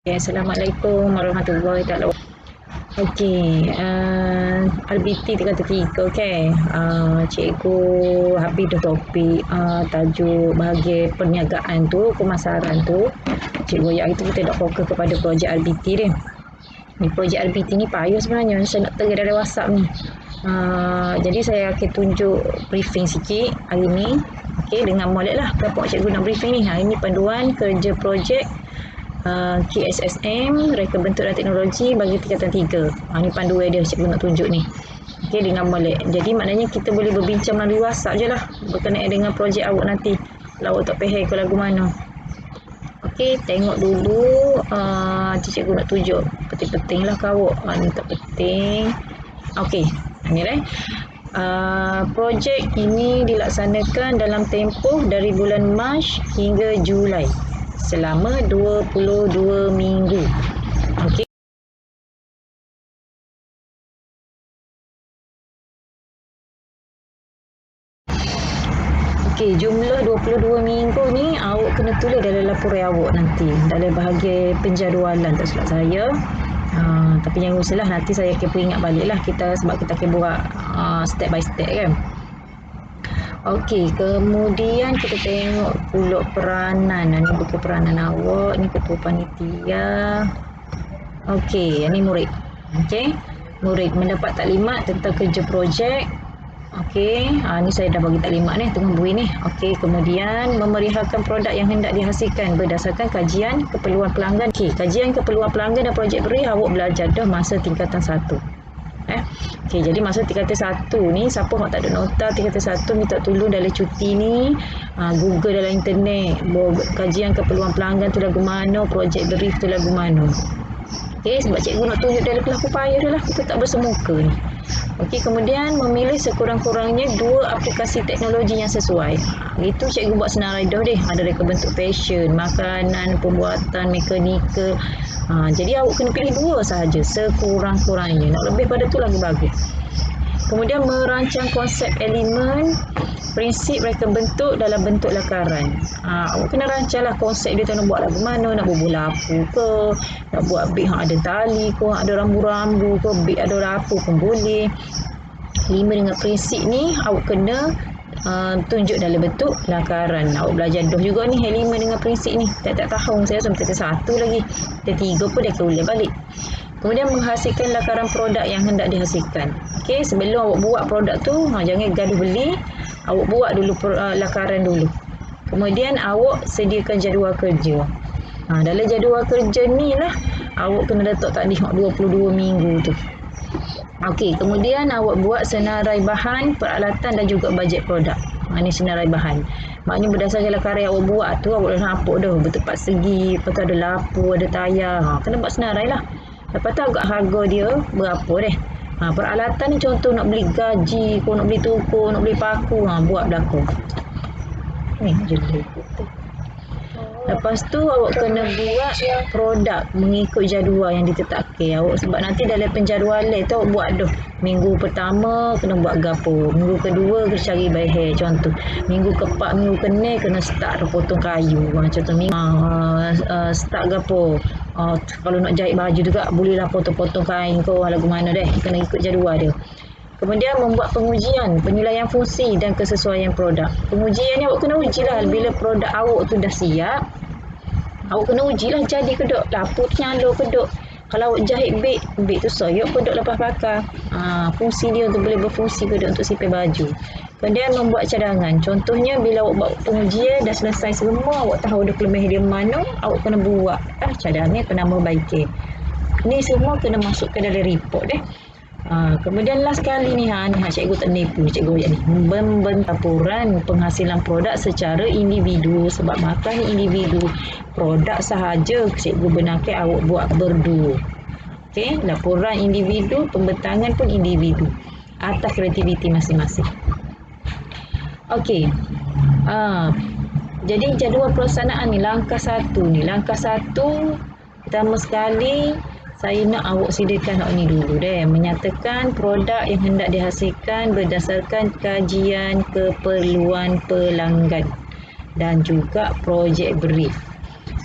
Okay, Assalamualaikum warahmatullahi wabarakatuh. Okey, RBT 333. Okey, cikgu habis dah topik tajuk bahagian perniagaan tu, pemasaran tu. Cikgu ayat itu kita nak fokus kepada projek RBT dia. Ni projek RBT ni payah sebenarnya. Saya nak tengok dari WhatsApp ni. Jadi saya akan tunjuk briefing sikit hari ni. Okey, dengan molek lah. Kenapa cikgu nak briefing ni? Hari ni panduan kerja projek KSSM, Reka Bentuk dan Teknologi bagi tingkatan 3. Ini panduan dia cikgu nak tunjuk ni. Okey, dengan molek. Jadi maknanya kita boleh berbincang melalui WhatsApp je lah berkenaan dengan projek awak nanti. Kalau awak tak faham ke lagu mana. Okey, tengok dulu cikgu nak tunjuk. Penting-penting lah kau awak. Ni tak penting. Okey, ni lah. Projek ini dilaksanakan dalam tempoh dari bulan Mac hingga Julai selama 22 minggu. Okey. Okey, jumlah 22 minggu ni awak kena tulis dalam laporan awak nanti dalam bahagian penjadualan, tak silap saya. Tapi jangan risaulah, nanti saya akan peringat balik lah kita, sebab kita akan buat step by step kan. Okey, kemudian kita tengok pula peranan. Ini bukan peranan awak, ni ketua panitia. Okey, ini murid. Okey, murid mendapat taklimat tentang kerja projek. Okey, ni saya dah bagi taklimat ni tengah bui ni. Okey, kemudian memerihalkan produk yang hendak dihasilkan berdasarkan kajian keperluan pelanggan. Okey, kajian keperluan pelanggan dan projek beri awak belajar dah masa tingkatan 1. Okey, jadi masa tingkatan 1 ni, siapa yang tak ada nota tingkatan 1 minta tolong dalam cuti ni, Google dalam internet, kajian keperluan pelanggan tu lagu mana, projek brief tu lagu mana. Okey, sebab cikgu nak tunjuk dalam pelaku payah dah lah, kita tak bersemuka ni. Okey, kemudian memilih sekurang-kurangnya 2 aplikasi teknologi yang sesuai. Itu cikgu buat senarai dah deh. Ada reka bentuk fashion, makanan, pembuatan, mekanikal. Jadi awak kena pilih 2 sahaja sekurang-kurangnya. Nak lebih pada tu lagi bagus. Kemudian merancang konsep elemen, prinsip reka bentuk dalam bentuk lakaran. Awak kena rancanglah konsep dia, nak buat lagu mana, nak buat bola apu ke, nak buat beg ada tali ke, ada rambu-rambu ke, beg ada rapu pun boleh. 5 dengan prinsip ni awak kena tunjuk dalam bentuk lakaran. Awak belajar dah juga ni elemen dengan prinsip ni. Tak tahun saya sampai satu lagi. Tiga pun dah ulang balik. Kemudian menghasilkan lakaran produk yang hendak dihasilkan. Okey, sebelum awak buat produk tu, jangan gaduh beli. Awak buat dulu lakaran dulu. Kemudian awak sediakan jadual kerja. Dalam jadual kerja ni lah awak kena letak takdir 22 minggu tu. Okey, kemudian awak buat senarai bahan, peralatan dan juga bajet produk. Ini senarai bahan. Maknanya berdasarkan lakaran yang awak buat tu, awak dah nampak dah bertepat segi, lepas tu ada lapu, ada tayar. Kena buat senarai lah. Lepas tu agak harga dia berapa deh. Peralatan ni contoh nak beli gaji, nak beli tukur, nak beli paku, buat belakang. Ni jadi. Lepas tu awak kena buat produk mengikut jadual yang ditetapkan awak, sebab nanti dalam penjadualan tu awak buat dah. Minggu pertama kena buat gapo, minggu kedua kena cari bahan, contoh. Minggu keempat, minggu keenam kena start potong kayu. Contoh minggu start gapo. Kalau nak jahit baju juga bolehlah potong-potong kain kau lagu mana deh, kena ikut jadual dia. Kemudian membuat pengujian, penilaian fungsi dan kesesuaian produk. Pengujian ni awak kena ujilah bila produk awak tu dah siap. Awak kena ujilah jadi ke dok, lapu tu nyala ke dok. Kalau awak jahit beg tu soyok ke dok lepas pakai. Fungsi dia untuk boleh berfungsi ke dok untuk sipir baju. Kemudian membuat cadangan. Contohnya bila awak buat pengujian dah selesai semua, awak tahu dah kelemahan dia mana, awak kena buat cadangan, penambah baiknya. Ni semua kena masukkan dalam report deh. Kemudian last kali ni cikgu tak nipu cikgu ayat ni, membentuk laporan penghasilan produk secara individu, sebab makan individu produk sahaja cikgu benarkan awak buat berdua. Okey, laporan individu, pembentangan pun individu atas kreativiti masing-masing. Okey, jadi jadual pelaksanaan ni langkah 1 ni. Langkah 1 pertama sekali saya nak awak sediakan ni dulu deh, menyatakan produk yang hendak dihasilkan berdasarkan kajian keperluan pelanggan dan juga projek brief.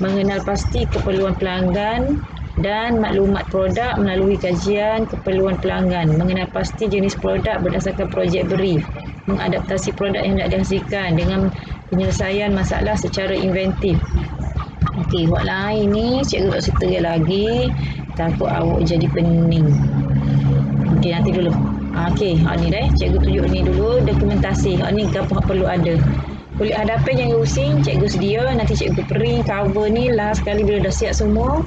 mengenal pasti keperluan pelanggan dan maklumat produk melalui kajian keperluan pelanggan, mengenal pasti jenis produk berdasarkan projek brief, mengadaptasi produk yang hendak dihasilkan dengan penyelesaian masalah secara inventif. Okey, buat lain ni cikgu tak cerita lagi, takut awak jadi pening. Okey, nanti dulu. Okey, ni dah cikgu tunjuk ni dulu dokumentasi. Ni apa perlu ada. Kulit hadapan yang using cikgu sedia, nanti cikgu print cover ni last sekali bila dah siap semua,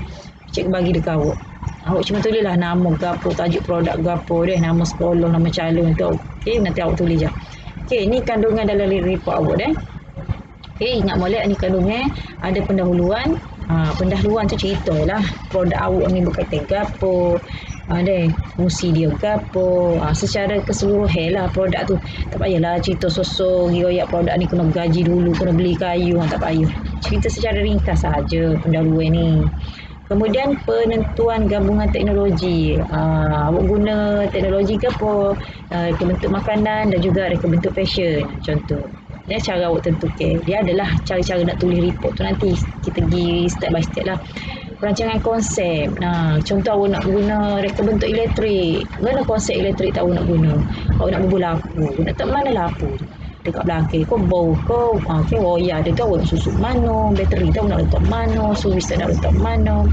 cikgu bagi dekat awak. Awak cuma tulislah nama gapo, tajuk produk gapo deh, nama sekolah, nama calon tu. Okey, nanti awak tulis je. Okey, ni kandungan dalam report awak deh. Okey, ingat molek ni kandungnya ada pendahuluan. Pendahuluan tu ceritalah produk awak ni berkaitan gapo, deh fungsi dia gapo, secara keseluruhan lah produk tu. Tak payahlah cerita sosok giroyak produk ni kena gaji dulu, kena beli kayu, tak payah. Cerita secara ringkas saja pendahuluan ni. Kemudian penentuan gabungan teknologi. Awak guna teknologi ke apa? Reka bentuk makanan dan juga reka bentuk fashion. Contoh. Ya, cara awak tentukan. Dia adalah cara-cara nak tulis report tu nanti. Kita pergi step by step lah. Perancangan konsep. Contoh awak nak guna reka bentuk elektrik. Mana konsep elektrik tahu nak guna? Awak nak bubuh lampu. Nak tak mana lampu tu? Dekat belakang kau bau kau wayar dia tahu nak susuk mana, bateri tahu nak letak mana, switch nak letak mana.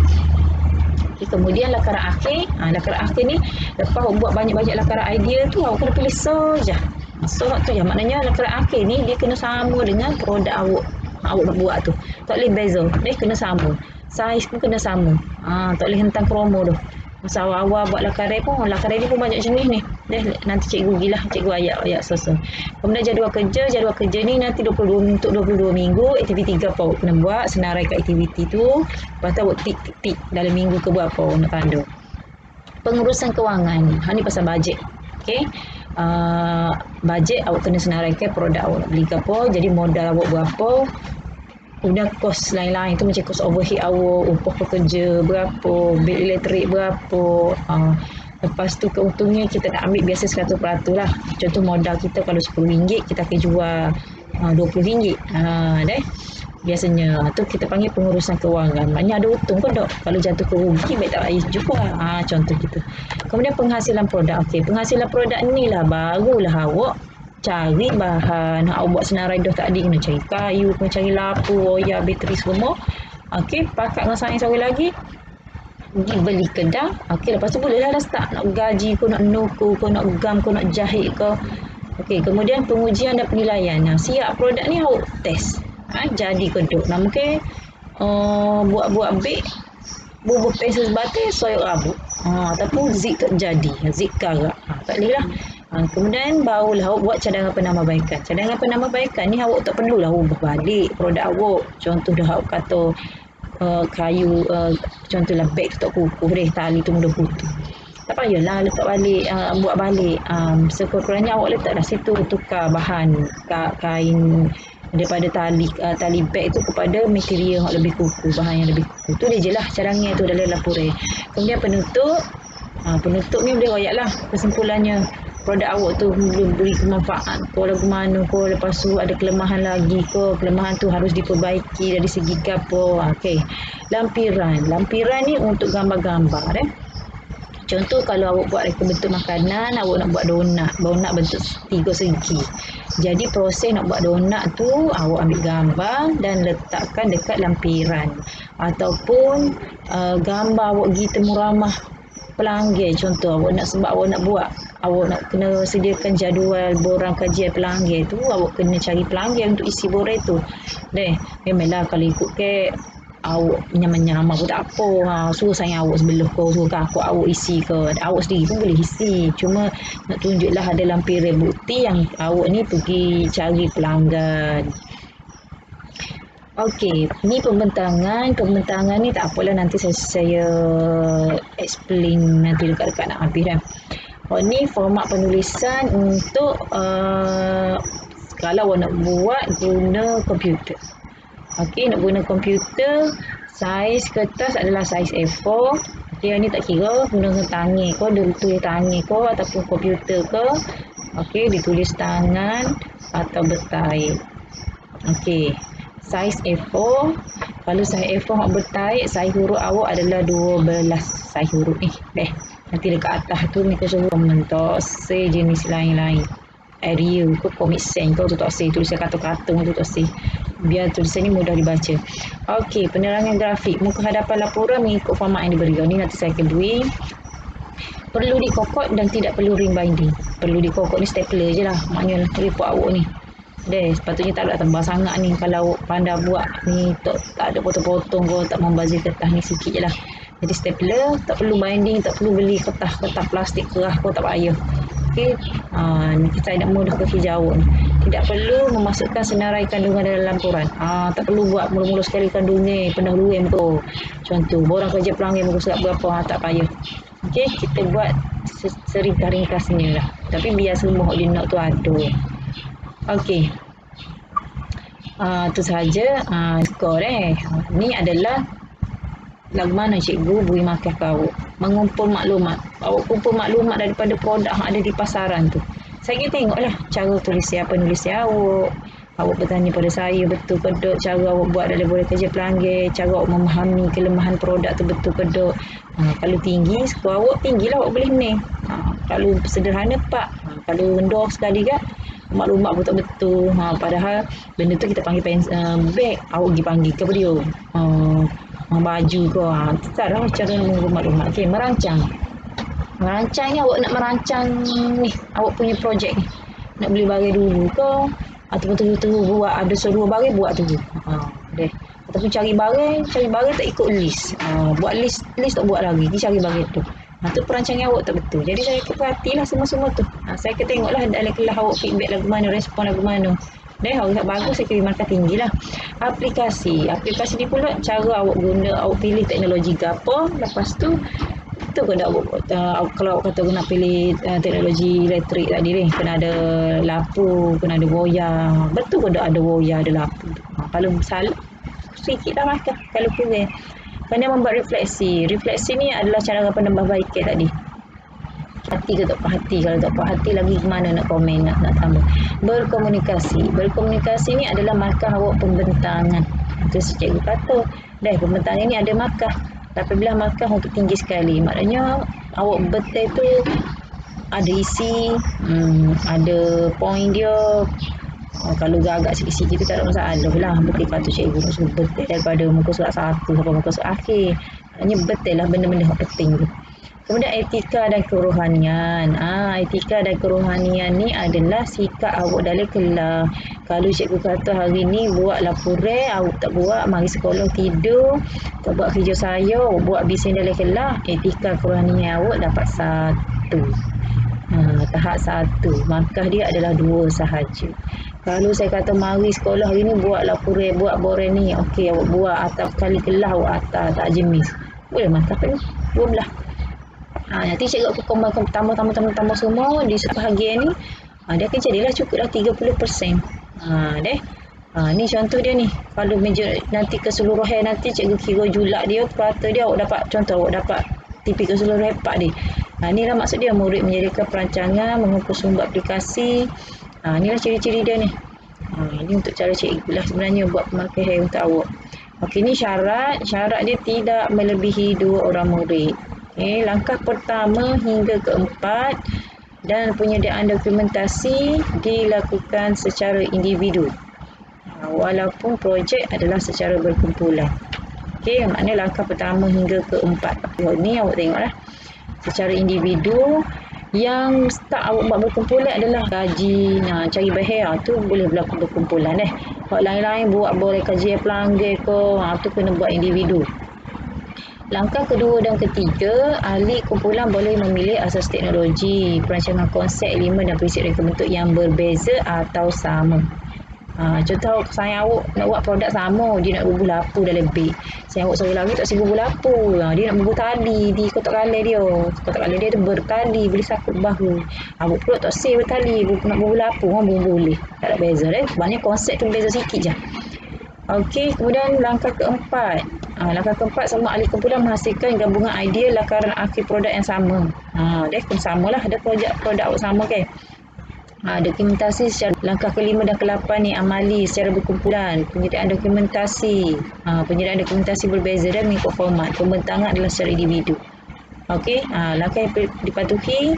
Kemudian lakaran akhir. Lakaran akhir ni lepas awak buat banyak-banyak lakaran idea tu, awak kena pilih saja. Tu ya, maknanya lakaran akhir ni dia kena sama dengan produk awak nak buat tu. Tak boleh beza, dia kena sama. Saiz pun kena sama. Tak boleh hentang kromo tu. Masa awal-awal buat lakaran ni pun banyak jenis ni. Nanti cikgu gilah, cikgu ayat-ayat selesai. Kemudian jadual kerja ni nanti 22 minggu, aktiviti apa awak kena buat, senarai kat aktiviti tu. Lepas tu awak tik dalam minggu ke berapa awak nak tanda. Pengurusan kewangan. Ni pasal bajet. Okey. Bajet awak kena senaraikan produk awak nak beli ke apa, jadi modal awak berapa. Kemudian kos lain-lain tu macam kos overhead awak, upah pekerja berapa, bil elektrik berapa. Lepas tu keuntungnya kita nak ambil biasa 100% lah. Contoh modal kita kalau RM10, kita akan jual RM20. Deh. Biasanya tu kita panggil pengurusan kewangan. Maknanya ada untung pun tak. Kalau jatuh ke rugi baik tak payah jual. Contoh gitu. Kemudian penghasilan produk. Okey, penghasilan produk ni lah barulah awak cari bahan. Awak buat senarai dah tadi, kena cari kayu, kena cari lampu, wayar, bateri semua. Okey, pakat dengan sains sekali lagi. Pergi beli kedai. Okey, lepas tu bolehlah dah start nak gaji kau, nak nuku kau, nak gam kau, nak jahit kau. Okey, kemudian pengujian dan penilaian. Siap produk ni awak test. Jadi keduk. Mungkin buat beg bubuh pensel sebatai soyok rambut. Ataupun zip tak jadi. Zip karak. Tak boleh lah. Kemudian barulah awak buat cadangan penambahbaikan. Cadangan penambahbaikan ni awak tak perlulah ubah balik produk awak. Contoh dah awak kata kayu, contohlah beg tu tak kukuh deh, tali tu mudah putus. Tak payahlah letak balik, buat balik. Sekurang-kurangnya awak letaklah situ, tukar bahan kain daripada tali beg tu kepada material yang lebih kukuh, bahan yang lebih kukuh. Tu dia je lah cadangan tu dalam laporan. Kemudian penutup. Penutup ni boleh royak lah kesimpulannya. Produk awak tu belum beri kemanfaat kau lagu mana kau, lepas tu ada kelemahan lagi kau, kelemahan tu harus diperbaiki dari segi gapo. Okey, lampiran ni untuk gambar-gambar Contoh kalau awak buat reka bentuk makanan, awak nak buat donat bentuk 3 segi. Jadi proses nak buat donat tu awak ambil gambar dan letakkan dekat lampiran. Ataupun gambar awak pergi temu ramah pelanggan. Contoh awak nak kena sediakan jadual borang kajian pelanggan tu, awak kena cari pelanggan untuk isi borang tu. Memanglah kalau ikut ke awak nyaman-nyaman pun tak apa. Suruh sayang awak sebelah kau, suruh kakak awak isi ke, awak sendiri pun boleh isi. Cuma nak tunjuklah ada lampiran bukti yang awak ni pergi cari pelanggan. Okey, ni pembentangan ni tak apalah, nanti saya explain nanti dekat-dekat nak habis dah. Ni format penulisan untuk kalau awak nak buat guna komputer. Okey, nak guna komputer, saiz kertas adalah saiz A4. Okey, ni tak kira guna tangan kau, ditulis tangan kau ataupun komputer ke. Okey, ditulis tangan atau bertaip. Okey, saiz A4. Kalau sahih A4 awak bertaik, sahih huruf awak adalah 12 sahih huruf ni. Nanti dekat atas tu mereka suruh mentok say jenis lain-lain. Area ke komik sen kau tu tak say, tulisan kata-kata tu tak say. Biar tulisan ni mudah dibaca. Okey, penerangan grafik. Muka hadapan laporan mengikut format yang diberi. Ni nanti saya akan beri. Perlu dikokot dan tidak perlu ring binding. Perlu dikokot ni stapler je lah. Maknanya report awak ni. Sepatutnya tak ada tebal sangat ni. Kalau awak pandai buat ni tak ada potong-potong kau, tak membazir kertas ni sikit je lah. Jadi stapler, tak perlu binding, tak perlu beli kertas plastik kerah kau, tak payah. Okey, ni saya nak mudah ke hijau ni. Tidak perlu memasukkan senarai kandungan dalam laporan. Tak perlu buat mula-mula sekali kandungan pendahuluan tu. Contoh, borang kerja pelanggan muka surat berapa, tak payah. Okey, kita buat seringkas-ringkasnya lah. Tapi biar semua di note tu ada. Okey. Tu sahaja skor ni adalah lagu mana cikgu beri makan kau. Mengumpul maklumat. Awak kumpul maklumat daripada produk yang ada di pasaran tu. Saya tengoklah cara tulis penulis awak. Awak bertanya pada saya betul ke tak, cara awak buat dalam boleh kerja pelanggan, cara awak memahami kelemahan produk tu betul ke tak. Kalau tinggi, skor awak tinggilah awak boleh ni. Kalau sederhana pak, kalau rendah sekali kan maklumat pun tak betul. Padahal benda tu kita panggil bag, awak pergi panggil ke dia. Baju ke. Tak ada cara mengumpul maklumat. Okey, merancang. Merancang ni awak nak merancang ni, awak punya projek ni. Nak beli barang dulu ke? Ataupun tunggu-tunggu buat, ada suruh barang buat tunggu. Ataupun cari barang tak ikut list. Buat list tak buat lagi. Dia cari barang tu. Tu perancangan awak tak betul. Jadi saya perhatilah semua-semua tu. Saya tengoklah dalam kelas awak feedback lagu mana, respon lagu mana. Awak bagus, saya beri markah tinggi lah. Aplikasi ni pula cara awak guna, awak pilih teknologi apa. Lepas tu betul ke tak awak, kalau awak kata guna pilih teknologi elektrik tadi ni, kena ada lampu, kena ada wayar. Betul ke tak ada wayar, ada lampu. Kalau salah, sikit lah markah. Kalau kurang, kena membuat refleksi. Refleksi ni adalah cara penambahbaikan tadi. Hati ke tak hati. Kalau tak hati lagi mana nak komen, nak tambah. Berkomunikasi ni adalah markah awak pembentangan. Itu cikgu kata. Pembentangan ni ada markah. Tapi bila markah untuk tinggi sekali. Maknanya awak betul tu ada isi, ada poin dia. Kalau agak sikit-sikit tu tak ada masalah lah. Betul kata cikgu nak suruh betul daripada muka surat 1 sampai muka surat akhir. Maknanya betul lah benda-benda yang penting tu. Kemudian etika dan kerohanian. Etika dan kerohanian ni adalah sikap awak dalam kelas. Kalau cikgu kata hari ni buat laporan, awak tak buat, mari sekolah tidur, tak buat kerja saya, awak buat bising dalam kelas, etika kerohanian awak dapat 1. Tahap 1. Markah dia adalah 2 sahaja. Kalau saya kata mari sekolah hari ni buat laporan, buat borang ni, okey awak buat atap kali kelas awak atas tak jemis. Boleh markah ni 12. Nanti cikgu aku tambah semua di sebahagian ni. Dia akan jadilah cukuplah 30%. Ni contoh dia ni. Kalau nanti keseluruhan nanti cikgu kira julak dia, purata dia, awak dapat contoh, awak dapat tipi keseluruhan 4 dia. Ni lah maksud dia murid menjadikan perancangan, mengumpul sumber aplikasi. Ni lah ciri-ciri dia ni. Ini untuk cara cikgu lah sebenarnya buat pemarkahan untuk awak. Okey, ni syarat dia tidak melebihi 2 orang murid. Langkah pertama hingga keempat dan penyediaan dokumentasi dilakukan secara individu. Walaupun projek adalah secara berkumpulan. Maknanya langkah pertama hingga keempat. Ni awak tengoklah. Secara individu, yang start awak buat berkumpulan adalah kaji, cari bahan tu boleh berlaku berkumpulan Kalau lain-lain buat boleh kaji pelanggan ke, tu kena buat individu. Langkah kedua dan ketiga, ahli kumpulan boleh memilih asas teknologi, perancangan konsep, elemen dan prinsip reka bentuk yang berbeza atau sama. Contoh saya awak nak buat produk sama, dia nak bubuh lampu dalam beg. Saya awak suruh lagi tak si bubuh lampu. Dia nak bubuh tali di kotak kaleng dia. Kotak kaleng dia tu bertali, boleh sakut bahu. Awak pula tak si bertali, nak bubuh lampu, boleh. Tak ada beza Sebenarnya konsep tu beza sikit je. Okey, kemudian langkah keempat. Langkah keempat, semua ahli kumpulan menghasilkan gabungan idea lakaran akhir produk yang sama. Dia pun samalah, ada produk awak sama kan. Dokumentasi secara langkah kelima dan ke-8 ni amali secara berkumpulan, penyediaan dokumentasi. Penyediaan dokumentasi berbeza dan mengikut format. Pembentangan adalah secara individu. Okey, langkah yang dipatuhi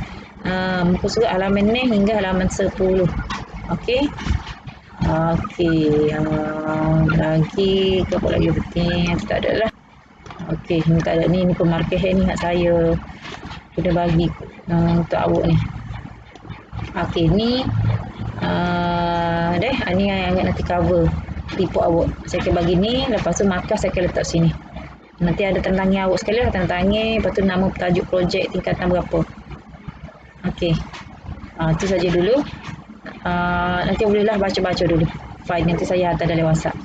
muka surat halaman ni hingga halaman 10. Okey. Okey, lagi ke apa lagi penting? Tak ada lah. Okey, ni tak ada ni pemarkah ni hak saya. Sudah bagi untuk awak ni. Okey, ni ni yang nanti cover report awak. Saya akan bagi ni, lepas tu markah saya akan letak sini. Nanti ada tanda tangan awak sekali lah, tanda tangan, lepas tu nama tajuk projek tingkatan berapa. Okey. Itu saja dulu. Nanti bolehlah baca-baca dulu. File nanti saya hantar dalam WhatsApp.